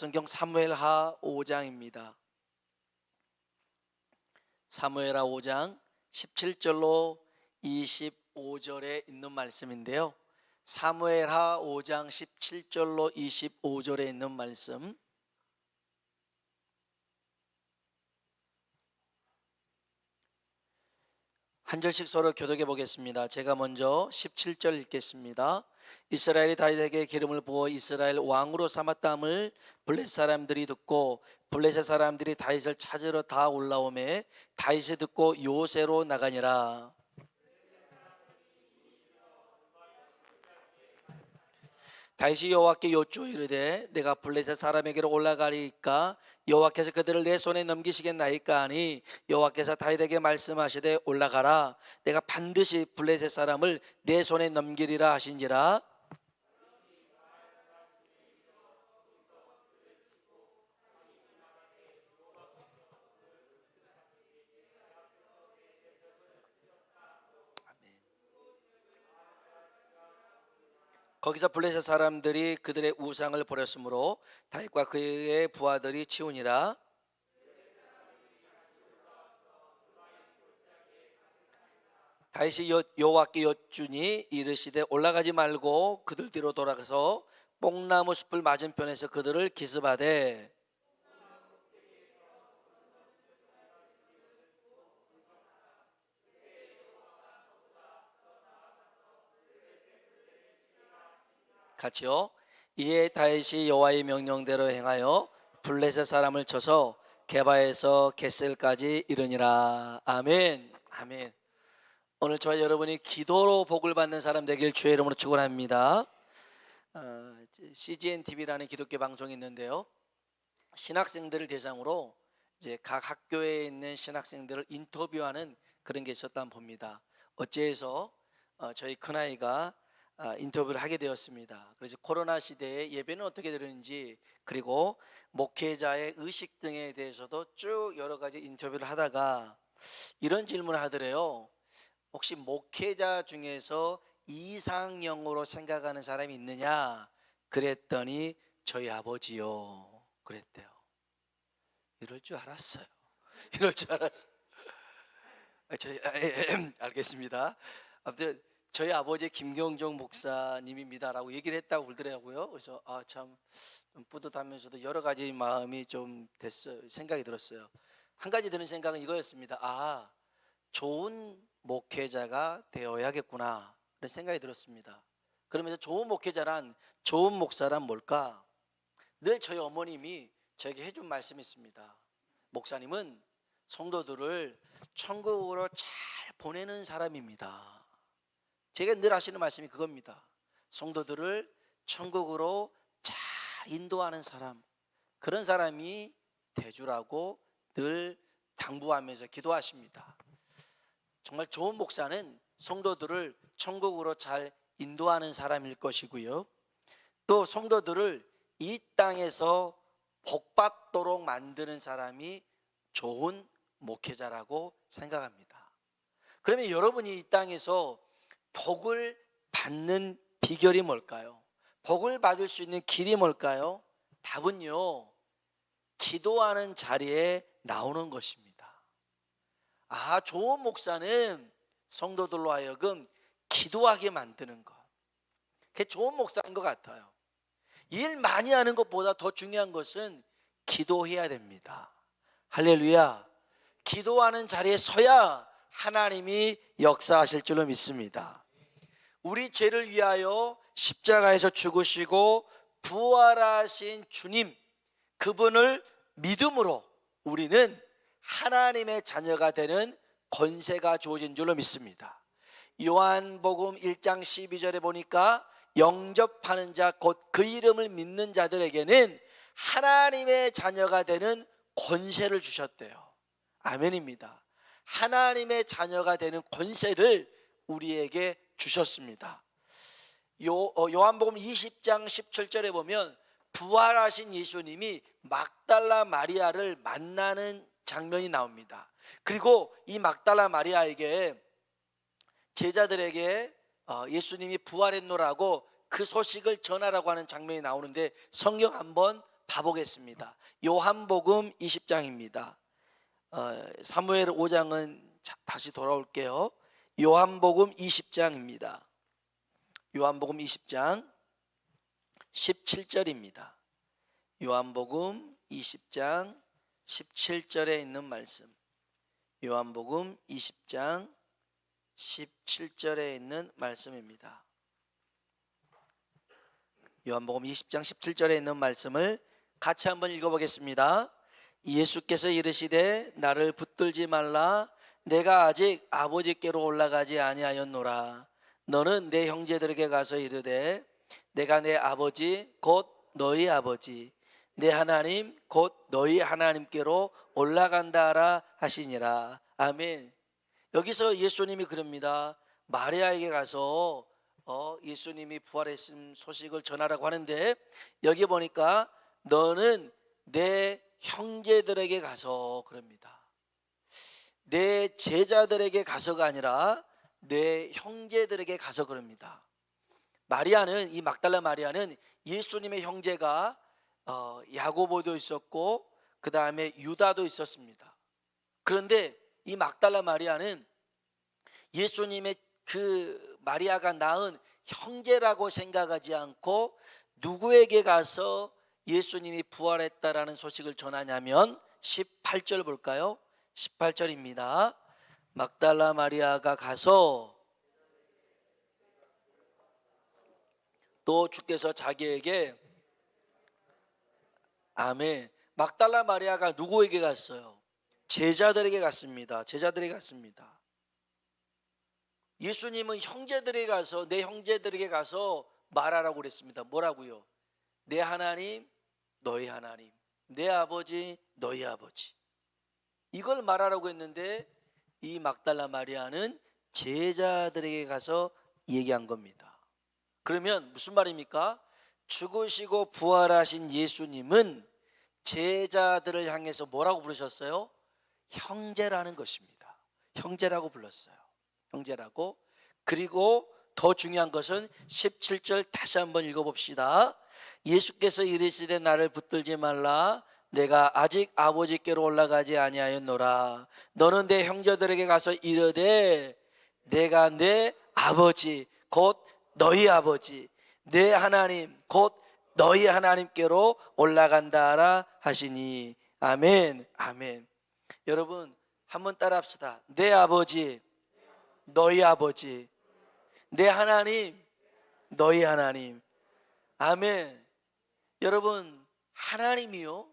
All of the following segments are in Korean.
성경 사무엘하 5장입니다. 사무엘하 5장 17절로 25절에 있는 말씀인데요. 사무엘하 5장 17절로 25절에 있는 말씀, 한 절씩 서로 교독해 보겠습니다. 제가 먼저 17절 읽겠습니다. 이스라엘이 다윗에게 기름을 부어 이스라엘 왕으로 삼았다함을 블레셋 사람들이 듣고 블레셋 사람들이 다윗을 찾으러 다 올라오매 다윗이 듣고 요새로 나가니라. 다윗이 여호와께 여쭈어 이르되 내가 블레셋 사람에게로 올라가리이까 여호와께서 그들을 내 손에 넘기시겠나이까 하니 여호와께서 다윗에게 말씀하시되 올라가라 내가 반드시 블레셋 사람을 내 손에 넘기리라 하신지라. 거기서 블레셋 사람들이 그들의 우상을 버렸으므로 다윗과 그의 부하들이 치우니라. 다윗이 여호와께 여쭈니 이르시되 올라가지 말고 그들 뒤로 돌아가서 뽕나무 숲을 맞은편에서 그들을 기습하되 같이요. 이에 다윗이 여호와의 명령대로 행하여 블레셋 사람을 쳐서 게바에서 겟셀까지 이르니라. 아멘. 아멘. 오늘 저와 여러분이 기도로 복을 받는 사람 되길 주의 이름으로 축원합니다. CGN TV라는 기독교 방송이 있는데요. 신학생들을 대상으로 이제 각 학교에 있는 신학생들을 인터뷰하는 그런 게 있었다 봅니다. 어째서 저희 큰아이가 인터뷰를 하게 되었습니다. 그래서 코로나 시대에 예배는 어떻게 드리는지 그리고 목회자의 의식 등에 대해서도 쭉 여러 가지 인터뷰를 하다가 이런 질문을 하더래요. 혹시 목회자 중에서 이상형으로 생각하는 사람이 있느냐? 그랬더니 저희 아버지요 그랬대요. 이럴 줄 알았어요. 이럴 줄 알았어요. 알겠습니다. 아무튼 저희 아버지 김경종 목사님입니다라고 얘기를 했다고 그러더라고요. 그래서 참 좀 뿌듯하면서도 여러 가지 마음이 좀 됐어요. 생각이 들었어요. 한 가지 드는 생각은 이거였습니다. 좋은 목회자가 되어야겠구나 그런 생각이 들었습니다. 그러면서 좋은 목회자란, 좋은 목사란 뭘까? 늘 저희 어머님이 저에게 해준 말씀이 있습니다. 목사님은 성도들을 천국으로 잘 보내는 사람입니다. 제가 늘 하시는 말씀이 그겁니다. 성도들을 천국으로 잘 인도하는 사람, 그런 사람이 되주라고 늘 당부하면서 기도하십니다. 정말 좋은 목사는 성도들을 천국으로 잘 인도하는 사람일 것이고요. 또 성도들을 이 땅에서 복받도록 만드는 사람이 좋은 목회자라고 생각합니다. 그러면 여러분이 이 땅에서 복을 받는 비결이 뭘까요? 복을 받을 수 있는 길이 뭘까요? 답은요, 기도하는 자리에 나오는 것입니다. 좋은 목사는 성도들로 하여금 기도하게 만드는 것, 그게 좋은 목사인 것 같아요. 일 많이 하는 것보다 더 중요한 것은 기도해야 됩니다. 할렐루야. 기도하는 자리에 서야 하나님이 역사하실 줄로 믿습니다. 우리 죄를 위하여 십자가에서 죽으시고 부활하신 주님, 그분을 믿음으로 우리는 하나님의 자녀가 되는 권세가 주어진 줄로 믿습니다. 요한복음 1장 12절에 보니까 영접하는 자 곧 그 이름을 믿는 자들에게는 하나님의 자녀가 되는 권세를 주셨대요. 아멘입니다. 하나님의 자녀가 되는 권세를 우리에게 주셨습니다. 요한복음 20장 17절에 보면 부활하신 예수님이 막달라 마리아를 만나는 장면이 나옵니다. 그리고 이 막달라 마리아에게 제자들에게 예수님이 부활했노라고 그 소식을 전하라고 하는 장면이 나오는데 성경 한번 봐보겠습니다. 요한복음 20장입니다. 사무엘 5장은 다시 돌아올게요. 요한복음 20장입니다. 요한복음 20장 17절입니다. 요한복음 20장 17절에 있는 말씀. 요한복음 20장 17절에 있는 말씀입니다. 요한복음 20장 17절에 있는 말씀을 같이 한번 읽어보겠습니다. 예수께서 이르시되 나를 붙들지 말라. 내가 아직 아버지께로 올라가지 아니하였노라. 너는 내 형제들에게 가서 이르되 내가 내 아버지 곧 너희 아버지 내 하나님 곧 너희 하나님께로 올라간다 하라 하시니라. 아멘. 여기서 예수님이 그럽니다. 마리아에게 가서 예수님이 부활했음 소식을 전하라고 하는데, 여기 보니까 너는 내 형제들에게 가서 그럽니다. 내 제자들에게 가서가 아니라 내 형제들에게 가서 그럽니다. 마리아는, 이 막달라 마리아는 예수님의 형제가 야고보도 있었고 그 다음에 유다도 있었습니다. 그런데 이 막달라 마리아는 예수님의 그 마리아가 낳은 형제라고 생각하지 않고 누구에게 가서 예수님이 부활했다라는 소식을 전하냐면 18절 볼까요? 18절입니다. 막달라 마리아가 가서 또 주께서 자기에게, 아멘. 막달라 마리아가 누구에게 갔어요? 제자들에게 갔습니다. 제자들에게 갔습니다. 예수님은 형제들에게 가서, 내 형제들에게 가서 말하라고 그랬습니다. 뭐라고요? 내 하나님 너희 하나님, 내 아버지 너희 아버지, 이걸 말하라고 했는데 이 막달라 마리아는 제자들에게 가서 얘기한 겁니다. 그러면 무슨 말입니까? 죽으시고 부활하신 예수님은 제자들을 향해서 뭐라고 부르셨어요? 형제라는 것입니다. 형제라고 불렀어요. 형제라고. 그리고 더 중요한 것은 17절 다시 한번 읽어봅시다. 예수께서 이르시되 나를 붙들지 말라. 내가 아직 아버지께로 올라가지 아니하였노라. 너는 내 형제들에게 가서 이르되 내가 내 아버지 곧 너희 아버지 내 하나님 곧 너희 하나님께로 올라간다 하라 하시니. 아멘. 아멘. 여러분 한번 따라합시다. 내 아버지 너희 아버지 내 하나님 너희 하나님. 아멘. 여러분 하나님이요,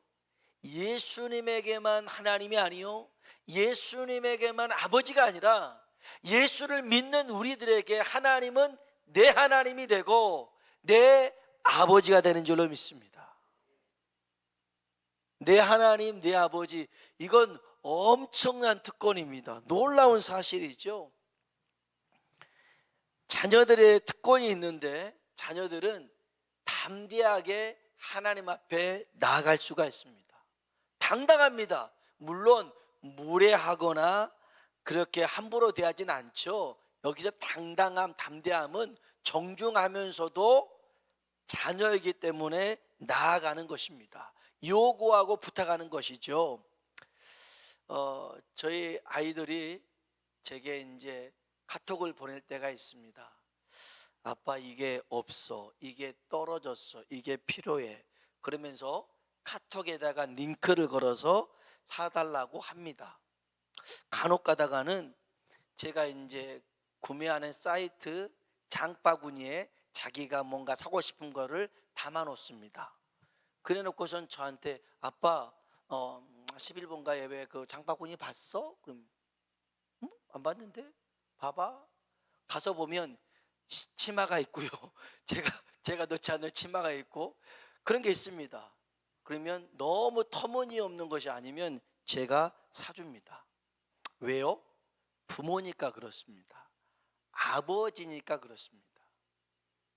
예수님에게만 하나님이 아니요, 예수님에게만 아버지가 아니라 예수를 믿는 우리들에게 하나님은 내 하나님이 되고 내 아버지가 되는 줄로 믿습니다. 내 하나님 내 아버지, 이건 엄청난 특권입니다. 놀라운 사실이죠. 자녀들의 특권이 있는데 자녀들은 담대하게 하나님 앞에 나아갈 수가 있습니다. 당당합니다. 물론 무례하거나 그렇게 함부로 대하지는 않죠. 여기서 당당함, 담대함은 정중하면서도 자녀이기 때문에 나아가는 것입니다. 요구하고 부탁하는 것이죠. 저희 아이들이 제게 이제 카톡을 보낼 때가 있습니다. 아빠 이게 없어, 이게 떨어졌어, 이게 필요해. 그러면서 카톡에다가 링크를 걸어서 사달라고 합니다. 간혹 가다가는 제가 이제 구매하는 사이트 장바구니에 자기가 뭔가 사고 싶은 거를 담아 놓습니다. 그래 놓고선 저한테 아빠 11번가 예배 그 장바구니 봤어? 그럼 안 봤는데? 봐봐. 가서 보면 치마가 있고요. 제가 넣지 않는 치마가 있고 그런 게 있습니다. 그러면 너무 터무니없는 것이 아니면 제가 사줍니다. 왜요? 부모니까 그렇습니다. 아버지니까 그렇습니다.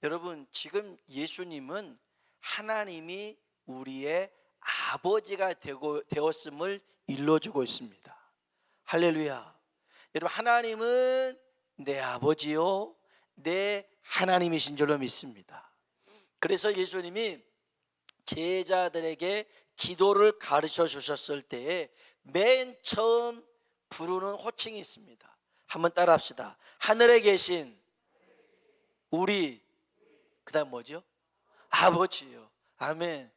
여러분 지금 예수님은 하나님이 우리의 아버지가 되었음을 일러주고 있습니다. 할렐루야. 여러분 하나님은 내 아버지요 내 하나님이신 줄로 믿습니다. 그래서 예수님이 제자들에게 기도를 가르쳐 주셨을 때에 맨 처음 부르는 호칭이 있습니다. 한번 따라합시다. 하늘에 계신 우리, 그다음 뭐죠? 아버지요. 아멘.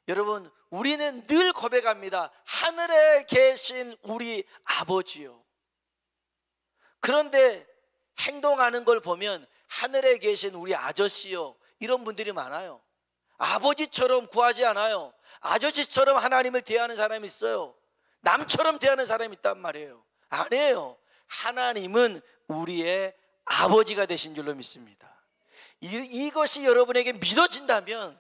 여러분, 우리는 늘 고백합니다. 하늘에 계신 우리 아버지요. 그런데 행동하는 걸 보면 하늘에 계신 우리 아저씨요, 이런 분들이 많아요. 아버지처럼 구하지 않아요. 아저씨처럼 하나님을 대하는 사람이 있어요. 남처럼 대하는 사람이 있단 말이에요. 아니에요. 하나님은 우리의 아버지가 되신 줄로 믿습니다. 이것이 여러분에게 믿어진다면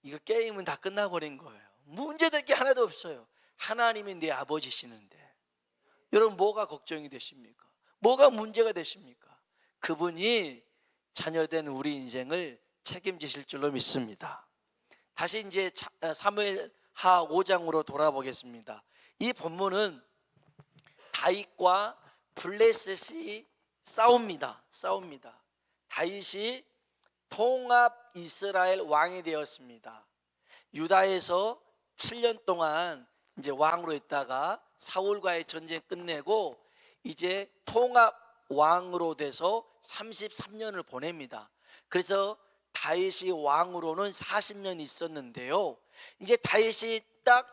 이거 게임은 다 끝나버린 거예요. 문제될 게 하나도 없어요. 하나님이 내 아버지시는데 여러분, 뭐가 걱정이 되십니까? 뭐가 문제가 되십니까? 그분이 자녀된 우리 인생을 책임지실 줄로 믿습니다. 다시 이제 사무엘하 5장으로 돌아보겠습니다. 이 본문은 다윗과 블레셋이 싸웁니다. 다윗이 통합 이스라엘 왕이 되었습니다. 유다에서 7년 동안 이제 왕으로 있다가 사울과의 전쟁 끝내고 이제 통합 왕으로 돼서 33년을 보냅니다. 그래서 다윗이 왕으로는 40년 있었는데요. 이제 다윗이 딱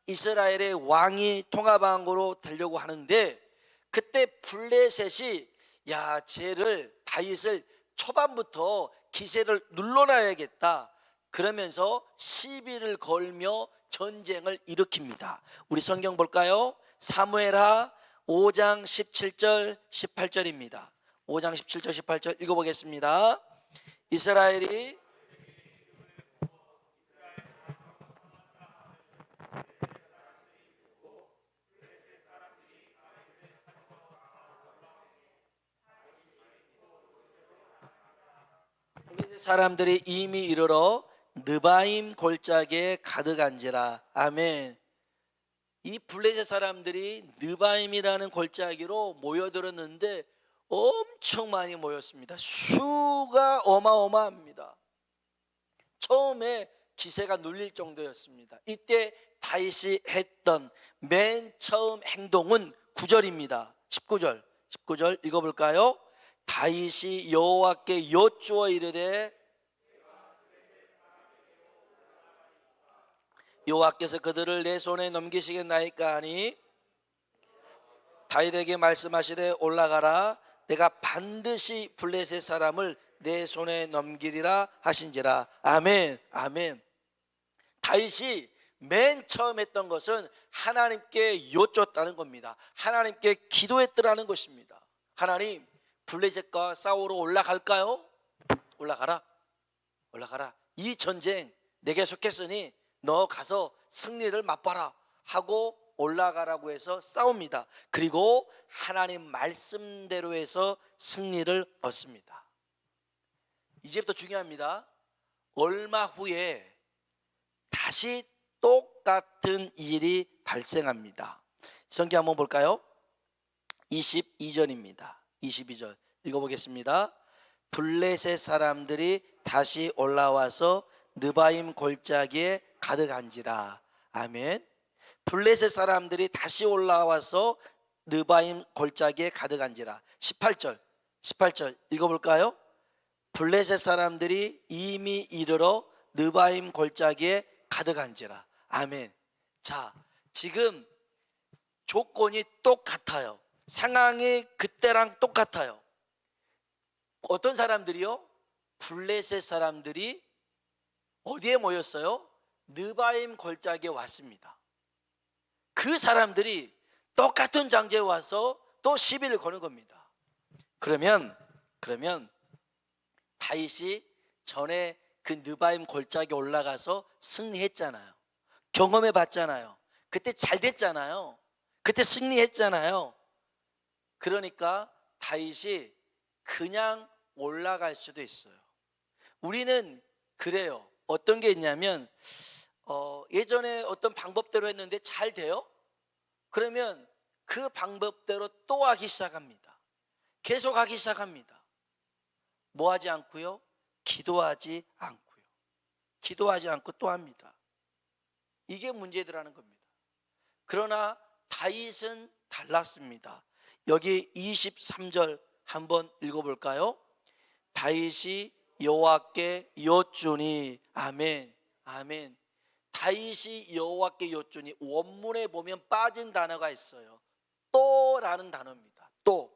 이스라엘의 왕이 통합왕으로 되려고 하는데 그때 블레셋이 쟤를 다윗을 초반부터 기세를 눌러놔야겠다 그러면서 시비를 걸며 전쟁을 일으킵니다. 우리 성경 볼까요? 사무엘하 5장 17절 18절입니다. 5장 17절 18절 읽어보겠습니다. 이스라엘이 사람들이 이미 이르러 느바임 골짜기에 가득한지라. 아멘. 이 블레셋 사람들이 느바임이라는 골짜기로 모여들었는데 엄청 많이 모였습니다. 수가 어마어마합니다. 처음에 기세가 눌릴 정도였습니다. 이때 다윗이 했던 맨 처음 행동은 9절입니다. 19절 읽어볼까요? 다윗이 여호와께 여쭈어 이르되 여호와께서 그들을 내 손에 넘기시겠나이까 하니 다윗에게 말씀하시되 올라가라, 내가 반드시 블레셋 사람을 내 손에 넘기리라 하신지라. 아멘. 아멘. 다윗이 맨 처음 했던 것은 하나님께 여쭈었다는 겁니다. 하나님께 기도했더라는 것입니다. 하나님, 블레셋과 싸우러 올라갈까요? 올라가라. 이 전쟁 내게 속했으니 너 가서 승리를 맛봐라 하고 올라가라고 해서 싸웁니다. 그리고 하나님 말씀대로 해서 승리를 얻습니다. 이제부터 중요합니다. 얼마 후에 다시 똑같은 일이 발생합니다. 성경 한번 볼까요? 22절입니다. 22절 읽어보겠습니다. 블레셋 사람들이 다시 올라와서 느바임 골짜기에 가득한지라. 아멘. 블레셋 사람들이 다시 올라와서 느바임 골짜기에 가득한지라. 18절 읽어볼까요? 블레셋 사람들이 이미 이르러 느바임 골짜기에 가득한지라. 아멘. 자, 지금 조건이 똑같아요. 상황이 그때랑 똑같아요. 어떤 사람들이요? 블레셋 사람들이 어디에 모였어요? 느바임 골짜기에 왔습니다. 그 사람들이 똑같은 장소에 와서 또 시비를 거는 겁니다. 그러면 다윗이 전에 그 느바임 골짜기에 올라가서 승리했잖아요. 경험해 봤잖아요. 그때 잘 됐잖아요. 그때 승리했잖아요. 그러니까 다윗이 그냥 올라갈 수도 있어요. 우리는 그래요. 어떤 게 있냐면 예전에 어떤 방법대로 했는데 잘 돼요? 그러면 그 방법대로 또 하기 시작합니다. 계속 하기 시작합니다. 뭐 하지 않고요? 기도하지 않고요. 기도하지 않고 또 합니다. 이게 문제더라는 겁니다. 그러나 다윗은 달랐습니다. 여기 23절 한번 읽어볼까요? 다윗이 여호와께 여쭈니. 아멘, 아멘. 다윗이 여호와께 여쭈니, 원문에 보면 빠진 단어가 있어요. 또라는 단어입니다. 또.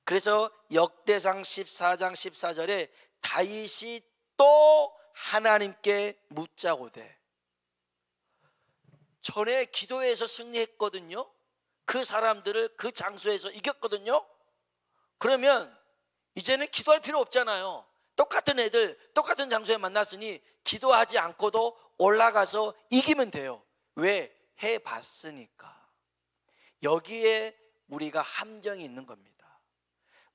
그래서 역대상 14장 14절에 다윗이 또 하나님께 묻자고대. 전에 기도에서 승리했거든요. 그 사람들을 그 장소에서 이겼거든요. 그러면 이제는 기도할 필요 없잖아요. 똑같은 애들 똑같은 장소에 만났으니 기도하지 않고도 올라가서 이기면 돼요. 왜? 해봤으니까. 여기에 우리가 함정이 있는 겁니다.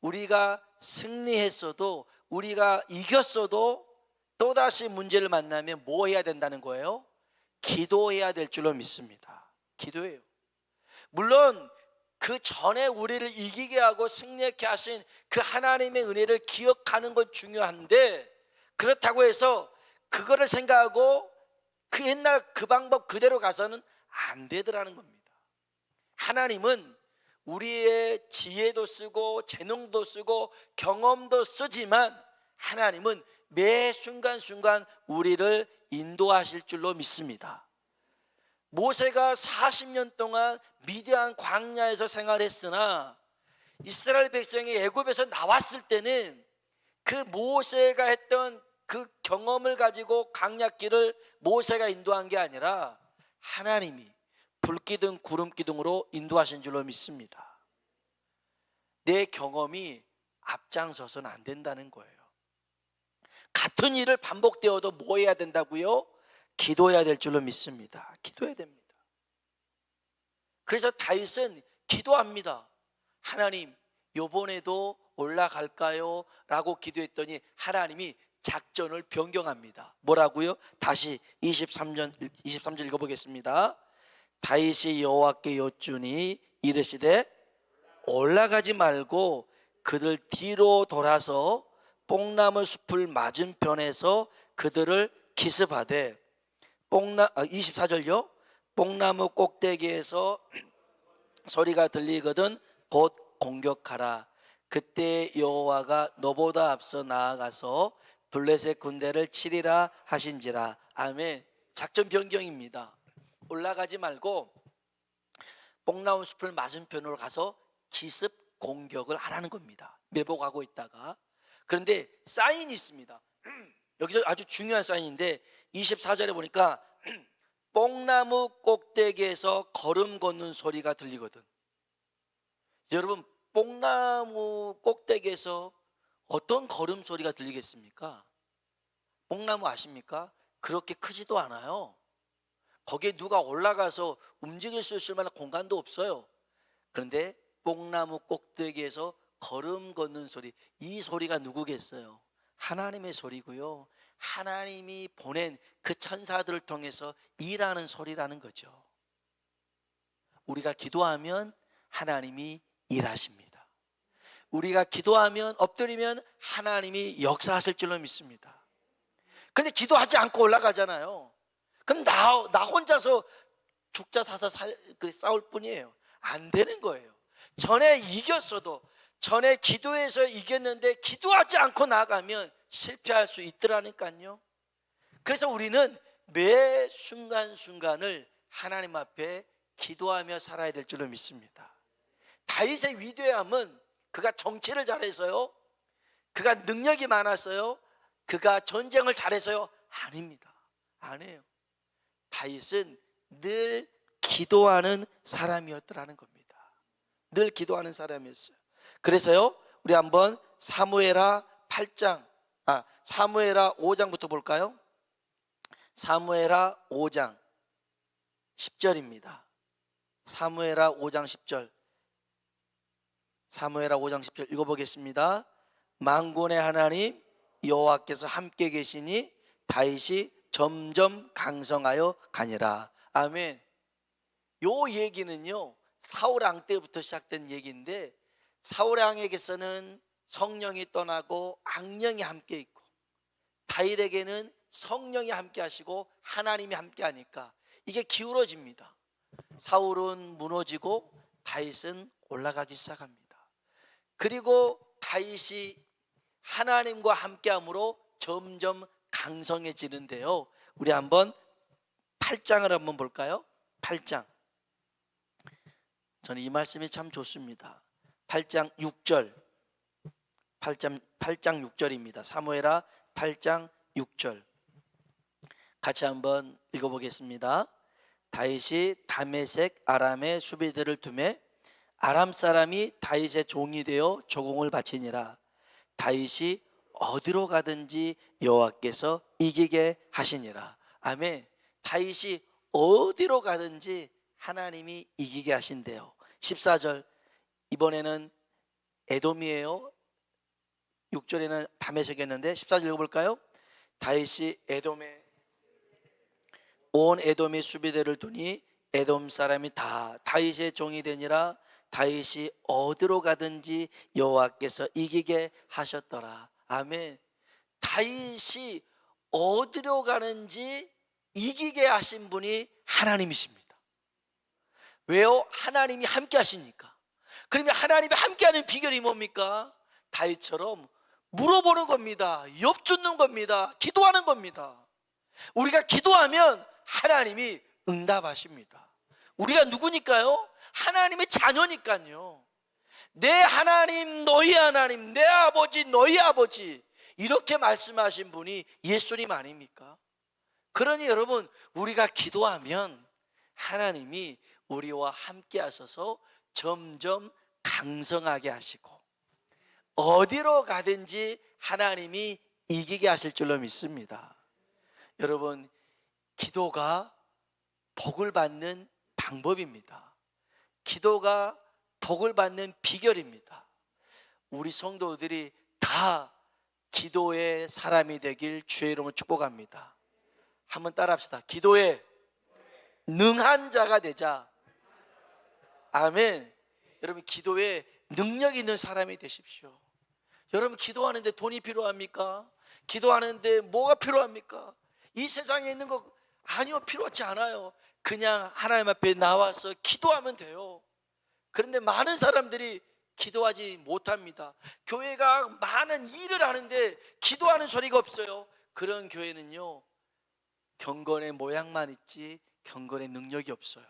우리가 승리했어도, 우리가 이겼어도 또다시 문제를 만나면 뭐 해야 된다는 거예요? 기도해야 될 줄로 믿습니다. 기도해요. 물론 그 전에 우리를 이기게 하고 승리하게 하신 그 하나님의 은혜를 기억하는 건 중요한데, 그렇다고 해서 그거를 생각하고 그 옛날 그 방법 그대로 가서는 안 되더라는 겁니다. 하나님은 우리의 지혜도 쓰고 재능도 쓰고 경험도 쓰지만 하나님은 매 순간순간 우리를 인도하실 줄로 믿습니다. 모세가 40년 동안 미디안 광야에서 생활했으나 이스라엘 백성이 애굽에서 나왔을 때는 그 모세가 했던 그 경험을 가지고 광야길을 모세가 인도한 게 아니라 하나님이 불기둥 구름기둥으로 인도하신 줄로 믿습니다. 내 경험이 앞장서서는 안 된다는 거예요. 같은 일을 반복되어도 뭐 해야 된다고요? 기도해야 될 줄로 믿습니다. 기도해야 됩니다. 그래서 다윗은 기도합니다. 하나님, 요번에도 올라갈까요? 라고 기도했더니 하나님이 작전을 변경합니다. 뭐라고요? 다시 23절 읽어보겠습니다. 다윗이 여호와께 여쭈니 이르시되 올라가지 말고 그들 뒤로 돌아서 뽕나무 숲을 맞은편에서 그들을 기습하되 24절요. 뽕나무 꼭대기에서 소리가 들리거든 곧 공격하라. 그때 여호와가 너보다 앞서 나아가서 블레셋 군대를 치리라 하신지라. 아멘. 작전 변경입니다. 올라가지 말고 뽕나무 숲을 맞은편으로 가서 기습 공격을 하라는 겁니다. 매복하고 있다가. 그런데 사인이 있습니다. 여기서 아주 중요한 사인인데 24절에 보니까 뽕나무 꼭대기에서 걸음 걷는 소리가 들리거든. 여러분, 뽕나무 꼭대기에서 어떤 걸음 소리가 들리겠습니까? 뽕나무 아십니까? 그렇게 크지도 않아요. 거기에 누가 올라가서 움직일 수 있을 만한 공간도 없어요. 그런데 뽕나무 꼭대기에서 걸음 걷는 소리, 이 소리가 누구겠어요? 하나님의 소리고요. 하나님이 보낸 그 천사들을 통해서 일하는 소리라는 거죠. 우리가 기도하면 하나님이 일하십니다. 우리가 기도하면, 엎드리면 하나님이 역사하실 줄로 믿습니다. 그런데 기도하지 않고 올라가잖아요. 그럼 나 혼자서 죽자 사자 싸울 뿐이에요. 안 되는 거예요. 전에 이겼어도, 전에 기도해서 이겼는데 기도하지 않고 나가면 실패할 수 있더라니까요. 그래서 우리는 매 순간순간을 하나님 앞에 기도하며 살아야 될 줄로 믿습니다. 다윗의 위대함은 그가 정치를 잘해서요, 그가 능력이 많았어요, 그가 전쟁을 잘해서요? 아닙니다. 아니에요. 다윗은 늘 기도하는 사람이었더라는 겁니다. 늘 기도하는 사람이었어요. 그래서요, 우리 한번 사무엘하 5장부터 볼까요? 사무엘하 5장 10절입니다. 사무엘하 5장 10절. 사무엘하 5장 10절 읽어보겠습니다. 만군의 하나님 여호와께서 함께 계시니 다윗이 점점 강성하여 가니라. 아멘. 요 얘기는요, 사울 왕 때부터 시작된 얘기인데, 사울 왕에게서는 성령이 떠나고 악령이 함께 있고, 다윗에게는 성령이 함께 하시고 하나님이 함께 하니까 이게 기울어집니다. 사울은 무너지고 다윗은 올라가기 시작합니다. 그리고 다윗이 하나님과 함께함으로 점점 강성해지는데요. 우리 한번 8장을 한번 볼까요? 8장. 저는 이 말씀이 참 좋습니다. 8장 6절. 8장 6절입니다. 사무엘하 8장 6절. 같이 한번 읽어보겠습니다. 다윗이 다메섹 아람의 수비대를 두매 아람 사람이 다윗의 종이 되어 조공을 바치니라. 다윗이 어디로 가든지 여호와께서 이기게 하시니라. 아멘. 다윗이 어디로 가든지 하나님이 이기게 하신대요. 14절. 이번에는 에돔이에요. 6절에는 다메섹이었는데 14절 읽어볼까요? 다윗이 온 에돔의 수비대를 두니 에돔 사람이 다 다윗의 종이 되니라. 다윗이 어디로 가든지 여호와께서 이기게 하셨더라. 아멘. 다윗이 어디로 가는지 이기게 하신 분이 하나님이십니다. 왜요? 하나님이 함께 하시니까. 그러면 하나님이 함께하는 비결이 뭡니까? 다윗처럼 물어보는 겁니다. 엿주는 겁니다. 기도하는 겁니다. 우리가 기도하면 하나님이 응답하십니다. 우리가 누구니까요? 하나님의 자녀니까요. 내 하나님 너희 하나님, 내 아버지 너희 아버지, 이렇게 말씀하신 분이 예수님 아닙니까? 그러니 여러분, 우리가 기도하면 하나님이 우리와 함께 하셔서 점점 강성하게 하시고 어디로 가든지 하나님이 이기게 하실 줄로 믿습니다. 여러분, 기도가 복을 받는 방법입니다. 기도가 복을 받는 비결입니다. 우리 성도들이 다 기도의 사람이 되길 주의 이름으로 축복합니다. 한번 따라합시다. 기도에 능한 자가 되자. 아멘. 여러분, 기도에 능력 있는 사람이 되십시오. 여러분, 기도하는데 돈이 필요합니까? 기도하는데 뭐가 필요합니까? 이 세상에 있는 거 아니요, 필요하지 않아요. 그냥 하나님 앞에 나와서 기도하면 돼요. 그런데 많은 사람들이 기도하지 못합니다. 교회가 많은 일을 하는데 기도하는 소리가 없어요. 그런 교회는요, 경건의 모양만 있지 경건의 능력이 없어요.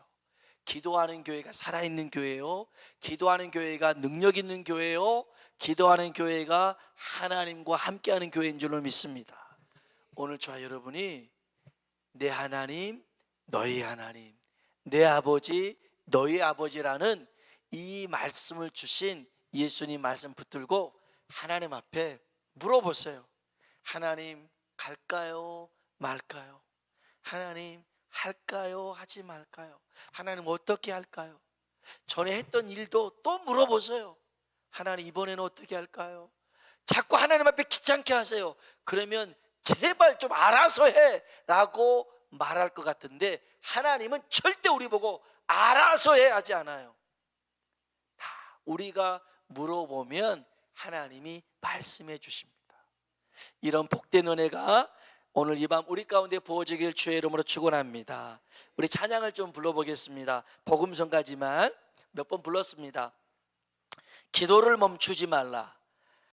기도하는 교회가 살아있는 교회요, 기도하는 교회가 능력 있는 교회요, 기도하는 교회가 하나님과 함께하는 교회인 줄로 믿습니다. 오늘 저와 여러분이 내 하나님 너희 하나님, 내 아버지 너희 아버지라는 이 말씀을 주신 예수님 말씀 붙들고 하나님 앞에 물어보세요. 하나님, 갈까요 말까요? 하나님, 할까요 하지 말까요? 하나님, 어떻게 할까요? 전에 했던 일도 또 물어보세요. 하나님, 이번에는 어떻게 할까요? 자꾸 하나님 앞에 귀찮게 하세요. 그러면 제발 좀 알아서 해 라고 말할 것 같은데, 하나님은 절대 우리 보고 알아서 해 하지 않아요. 다 우리가 물어보면 하나님이 말씀해 주십니다. 이런 복된 은혜가 오늘 이 밤 우리 가운데 부어지길 주의 이름으로 축원합니다. 우리 찬양을 좀 불러보겠습니다. 복음성가지만 몇 번 불렀습니다. 기도를 멈추지 말라.